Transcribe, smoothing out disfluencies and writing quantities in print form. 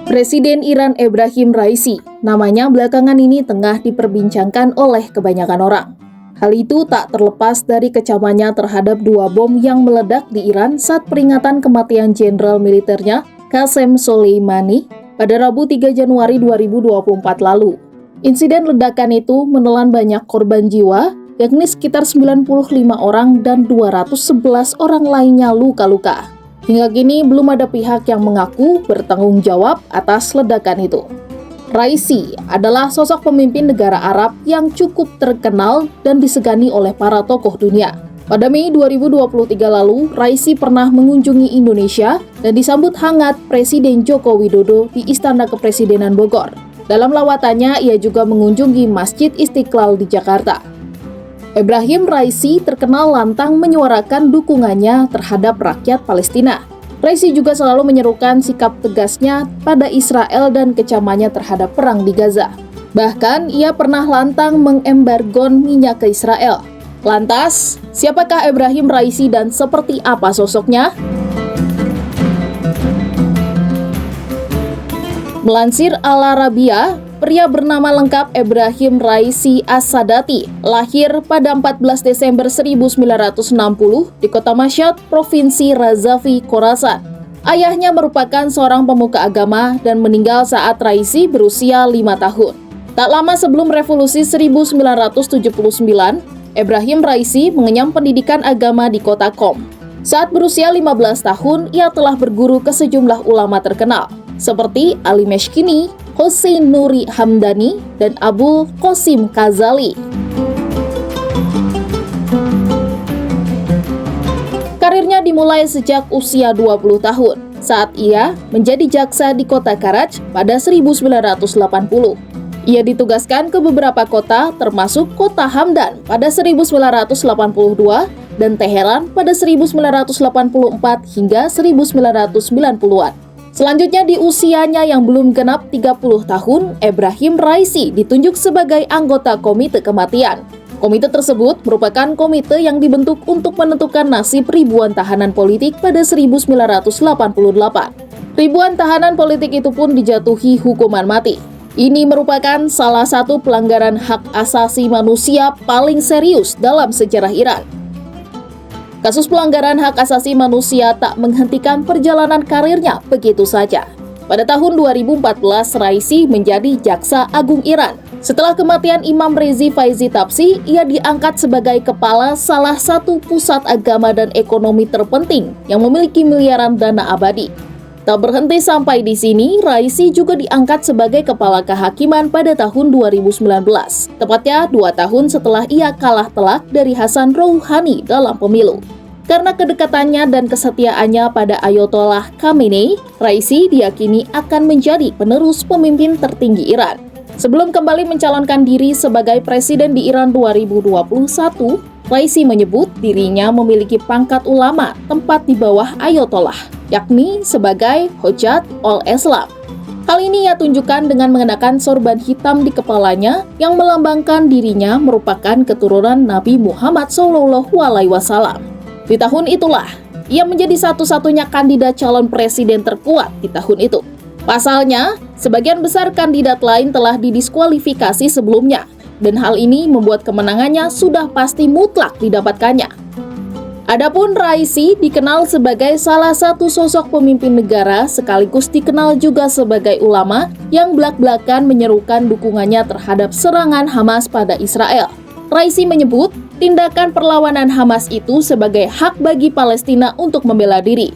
Presiden Iran Ebrahim Raisi, namanya belakangan ini tengah diperbincangkan oleh kebanyakan orang. Hal itu tak terlepas dari kecamannya terhadap dua bom yang meledak di Iran saat peringatan kematian jenderal militernya Qasem Soleimani pada Rabu 3 Januari 2024 lalu. Insiden ledakan itu menelan banyak korban jiwa, yakni sekitar 95 orang dan 211 orang lainnya luka-luka. Hingga kini belum ada pihak yang mengaku bertanggung jawab atas ledakan itu. Raisi adalah sosok pemimpin negara Arab yang cukup terkenal dan disegani oleh para tokoh dunia. Pada Mei 2023 lalu, Raisi pernah mengunjungi Indonesia dan disambut hangat Presiden Joko Widodo di Istana Kepresidenan Bogor. Dalam lawatannya, ia juga mengunjungi Masjid Istiqlal di Jakarta. Ebrahim Raisi terkenal lantang menyuarakan dukungannya terhadap rakyat Palestina. Raisi juga selalu menyerukan sikap tegasnya pada Israel dan kecamannya terhadap perang di Gaza. Bahkan, ia pernah lantang mengembargon minyak ke Israel. Lantas, siapakah Ebrahim Raisi dan seperti apa sosoknya? Melansir Al Arabiya, pria bernama lengkap Ebrahim Raisi As-Sadati lahir pada 14 Desember 1960 di kota Mashhad, Provinsi Razavi, Khorasan. Ayahnya merupakan seorang pemuka agama dan meninggal saat Raisi berusia 5 tahun. Tak lama sebelum revolusi 1979, Ebrahim Raisi mengenyam pendidikan agama di kota Qom. Saat berusia 15 tahun, ia telah berguru ke sejumlah ulama terkenal, seperti Ali Meshkini, Hussein Nuri Hamdani, dan Abul Qasim Ghazali. Karirnya dimulai sejak usia 20 tahun, saat ia menjadi jaksa di kota Karaj pada 1980. Ia ditugaskan ke beberapa kota, termasuk kota Hamdan pada 1982 dan Teheran pada 1984 hingga 1990-an. Selanjutnya di usianya yang belum genap 30 tahun, Ebrahim Raisi ditunjuk sebagai anggota Komite Kematian. Komite tersebut merupakan komite yang dibentuk untuk menentukan nasib ribuan tahanan politik pada 1988. Ribuan tahanan politik itu pun dijatuhi hukuman mati. Ini merupakan salah satu pelanggaran hak asasi manusia paling serius dalam sejarah Iran. Kasus pelanggaran hak asasi manusia tak menghentikan perjalanan karirnya begitu saja. Pada tahun 2014, Raisi menjadi Jaksa Agung Iran. Setelah kematian Imam Rezi Faizi Tafsi, ia diangkat sebagai kepala salah satu pusat agama dan ekonomi terpenting yang memiliki miliaran dana abadi. Tak berhenti sampai di sini, Raisi juga diangkat sebagai kepala kehakiman pada tahun 2019, tepatnya 2 tahun setelah ia kalah telak dari Hasan Rouhani dalam pemilu. Karena kedekatannya dan kesetiaannya pada Ayatollah Khamenei, Raisi diyakini akan menjadi penerus pemimpin tertinggi Iran. Sebelum kembali mencalonkan diri sebagai presiden di Iran 2021, Raisi menyebut dirinya memiliki pangkat ulama tempat di bawah Ayatollah, yakni sebagai Hojat ul-Islam. Hal ini ia tunjukkan dengan mengenakan sorban hitam di kepalanya yang melambangkan dirinya merupakan keturunan Nabi Muhammad SAW. Di tahun itulah, ia menjadi satu-satunya kandidat calon presiden terkuat di tahun itu. Pasalnya, sebagian besar kandidat lain telah didiskualifikasi sebelumnya, dan hal ini membuat kemenangannya sudah pasti mutlak didapatkannya. Adapun Raisi dikenal sebagai salah satu sosok pemimpin negara sekaligus dikenal juga sebagai ulama yang belak-belakan menyerukan dukungannya terhadap serangan Hamas pada Israel. Raisi menyebut tindakan perlawanan Hamas itu sebagai hak bagi Palestina untuk membela diri.